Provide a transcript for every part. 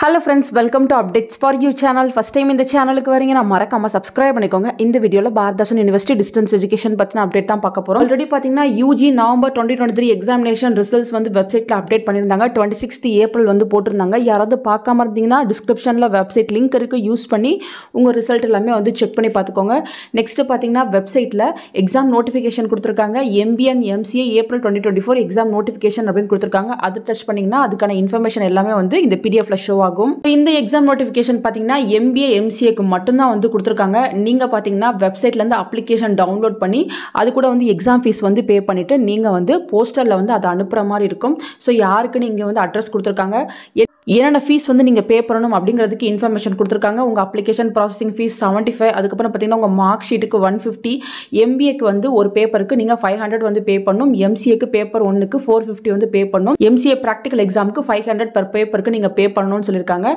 Hello friends, welcome to Updates for You channel. First time in the channel ku varinga na marakama subscribe பண்ணிக்கோங்க. இந்த வீடியோல Bharathidasan university distance education பத்தின update தான் பார்க்க போறோம். Already பாத்தீங்கன்னா UG நவம்பர் 2023 எக்ஸாமினேஷன் ரிசல்ட்ஸ் வந்து வெப்சைட்ல அப்டேட் பண்ணிருந்தாங்க. 26th ஏப்ரல் வந்து போட்டுருந்தாங்க. யாராவது பார்க்காம இருந்தீங்கன்னா டிஸ்கிரிப்ஷன்ல வெப்சைட் லிங்க் இருக்கு, யூஸ் பண்ணி உங்க ரிசல்ட் எல்லாமே வந்து செக் பண்ணி பார்த்துக்கோங்க. நெக்ஸ்ட் பாத்தீங்கன்னா வெப்சைட்ல எக்ஸாம் நோட்டிஃபிகேஷன் கொடுத்திருக்காங்க. MBA and MCA April 2024 exam notification அப்படின்னு கொடுத்திருக்காங்க. அது டச் பண்ணீங்கன்னா அதுக்கான இன்ஃபர்மேஷன் எல்லாமே வந்து இந்த PDF-ல ஷோ ஆகும். இந்த எக்ஸாம் நோட்டிஃபிகேஷன் பாத்தீங்கன்னா MBA MCA க்கு மட்டும் தான் வந்து கொடுத்திருக்காங்க. நீங்க பாத்தீங்கன்னா வெப்சைட்ல இருந்து அப்ளிகேஷன் டவுன்லோட் பண்ணி அது கூட வந்து எக்ஸாம் ஃபீஸ் வந்து பே பண்ணிட்டு நீங்க வந்து போஸ்டர்ல வந்து அதை அனுப்புற மாதிரி இருக்கும். ஸோ யாருக்குன்னு இங்க வந்து அட்ரஸ் கொடுத்திருக்காங்க, என்னென்ன ஃபீஸ் வந்து நீங்கள் பே பண்ணணும் அப்படிங்கிறதுக்கு இன்ஃபர்மேஷன் கொடுத்துருக்காங்க. உங்கள் அப்ளிகேஷன் ப்ராசஸிங் ஃபீஸ் 75, அதுக்கப்புறம் பார்த்தீங்கன்னா உங்கள் மார்க் ஷீட்டுக்கு 150, MBAக்கு வந்து ஒரு பேப்பருக்கு நீங்கள் 500 வந்து பே பண்ணணும், MCAக்கு பேப்பர் 1க்கு 450 வந்து பே பண்ணணும், MCA ப்ராக்டிக்கல் எக்ஸாமுக்கு 500 per பேப்பருக்கு நீங்கள் பே பண்ணணும்னு சொல்லியிருக்காங்க.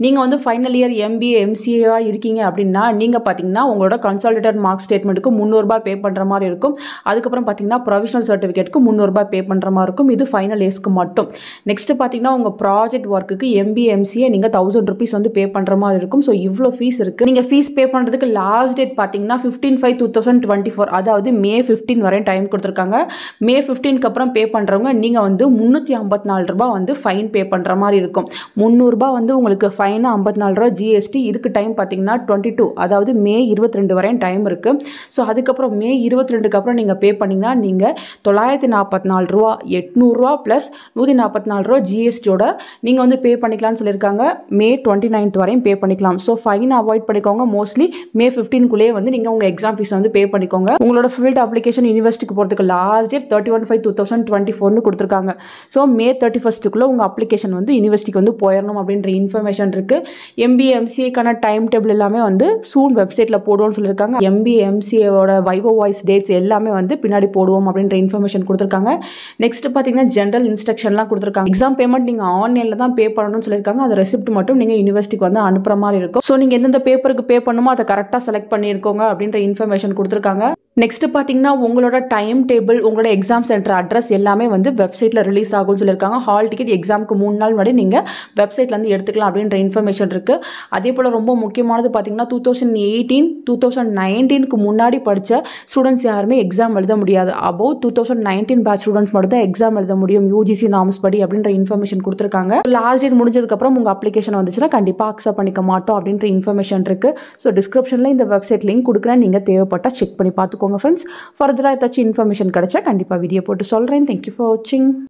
நீங்கள் வந்து ஃபைனல் இயர் MBA MCA இருக்கீங்க அப்படின்னா நீங்கள் பார்த்தீங்கன்னா உங்களோட கன்சாலிடேட்டட் மார்க் ஸ்டேட்மெண்ட்டுக்கு 300 ரூபாய் பே பண்ணுற மாதிரி இருக்கும். அதுக்கப்புறம் பார்த்தீங்கன்னா ப்ரொவிஷனல் சர்டிஃபிகேட்டுக்கு 300 ரூபாய் பே பண்ணுற மாதிரி இருக்கும். இது ஃபைனல் இயர்ஸ்க்கு மட்டும். நெக்ஸ்ட் பார்த்தீங்கன்னா உங்கள் ப்ராஜெக்ட் ஒர்க்குக்கு MBA MCA நீங்க 1000 rupees வந்து பே பண்ற மாதிரி இருக்கும். ஸோ இவ்வளோ ஃபீஸ் இருக்கு. நீங்க ஃபீஸ் பே பண்றதுக்கு லாஸ்ட் டேட் பாத்தீங்கன்னா 15/5/2024, அதாவது May 15 வரை டைம் கொடுத்துருக்காங்க. May 15க்கு அப்புறம் பே பண்றவங்க நீங்க வந்து 354 ரூபாய் வந்து ஃபைன் பே பண்ற மாதிரி இருக்கும். 300 ரூபாய் வந்து உங்களுக்கு ஃபைன், 54 ரூபாய் GST. இதுக்கு டைம் பாத்தீங்கன்னா 22, அதாவது May 22 வரை டைம் இருக்கு. ஸோ அதுக்கப்புறம் May 22க்கு அப்புறம் நீங்க பே பண்ணீங்கன்னா நீங்க 944 ரூபாய், 800 ரூபாய் பிளஸ் 144 ரூபாய் GST-யோட நீங்க வந்து பே பண்ணிக்கலாம்னு சொல்லியிருக்காங்க. May 29th வரையும் பே பண்ணிக்கலாம். ஸோ ஃபைன் அவாய்ட் பண்ணிக்கோங்க. மோஸ்ட்லி May 15க்குள்ளேயே வந்து நீங்கள் உங்கள் எக்ஸாம் ஃபீஸ் வந்து பே பண்ணிக்கோங்க. உங்களோட ஃபீல்டு அப்ளிகேஷன் யூனிவர்சிட்டிக்கு போகிறதுக்கு லாஸ்ட் டேட் 31/5/2024 கொடுத்துருக்காங்க. ஸோ May 31க்குள்ளே உங்கள் அப்ளிகேஷன் வந்து யூனிவர்சிட்டிக்கு வந்து போயிடணும் அப்படின்ற இன்ஃபர்மேஷன் இருக்குது. MBA MCAக்கான டைம் டேபிள் எல்லாமே வந்து சூன் வெப்சைட்டில் போடுவோம்னு சொல்லியிருக்காங்க. MBA MCAவோட வைவோ வாய்ஸ் டேட்ஸ் எல்லாமே வந்து பின்னாடி போடுவோம் அப்படின்ற இன்ஃபர்மேஷன் கொடுத்துருக்காங்க. நெக்ஸ்ட் பார்த்தீங்கன்னா ஜென்ரல் இன்ஸ்ட்ரக்ஷன்லாம் கொடுத்துருக்காங்க. எக்ஸாம் பேமெண்ட் நீங்கள் ஆன்லைனில் தான் பே பண்ணணும்னு சொல்லியிருக்காங்க. அந்த ரெசிப்ட் மட்டும் நீங்கள் யூனிவர்சிட்டிக்கு வந்து அனுப்புற மாதிரி இருக்கும். ஸோ நீங்கள் எந்தெந்த பேப்பருக்கு பே பண்ணுமோ அதை கரெக்டாக செலக்ட் பண்ணியிருக்கோங்க அப்படின்ற இன்ஃபர்மேஷன் கொடுத்துருக்காங்க. நெக்ஸ்ட் பார்த்தீங்கன்னா உங்களோட டைம் டேபிள், உங்களோட எக்ஸாம் சென்டர் அட்ரஸ் எல்லாமே வந்து வெப்சைட்டில் ரிலீஸ் ஆகும்னு சொல்லியிருக்காங்க. ஹால் டிக்கெட் எக்ஸாமுக்கு 3 நாள் முன்னாடி நீங்கள் வெப்சைட்லேருந்து எடுத்துக்கலாம் அப்படின்ற இன்ஃபர்மேஷன் இருக்குது. அதே போல் ரொம்ப முக்கியமானது பார்த்தீங்கன்னா 2018, 2019க்கு முன்னாடி படித்த ஸ்டூடெண்ட்ஸ் யாருமே எக்ஸாம் எழுத முடியாது. அபோவ் 2019 பேட்ச் ஸ்டூடெண்ட்ஸ் மட்டும் தான் எக்ஸாம் எழுத முடியும் UGC நார்ம்ஸ் படி அப்படின்ற இன்ஃபர்மேஷன் கொடுத்துருக்காங்க. லாஸ்ட் டேட் முடிஞ்சதுக்கப்புறம் உங்கள் அப்ளிகேஷன் வந்துச்சுன்னா கண்டிப்பாக அக்செப்ட் பண்ணிக்க மாட்டோம் அப்படின்ற இன்ஃபர்மேஷன் இருக்குது. ஸோ டிஸ்கிரிப்ஷனில் இந்த வெப்சைட் லிங்க் கொடுக்குறேன், நீங்கள் தேவைப்பட்டால் செக் பண்ணி பார்த்துக்கோங்க ஃப்ரெண்ட்ஸ். ஃபர்தராக ஏதாச்சும் இன்ஃபர்மேஷன் கிடைச்சா கண்டிப்பாக வீடியோ போட்டு சொல்கிறேன். தேங்க்யூ ஃபார் வாட்சிங்.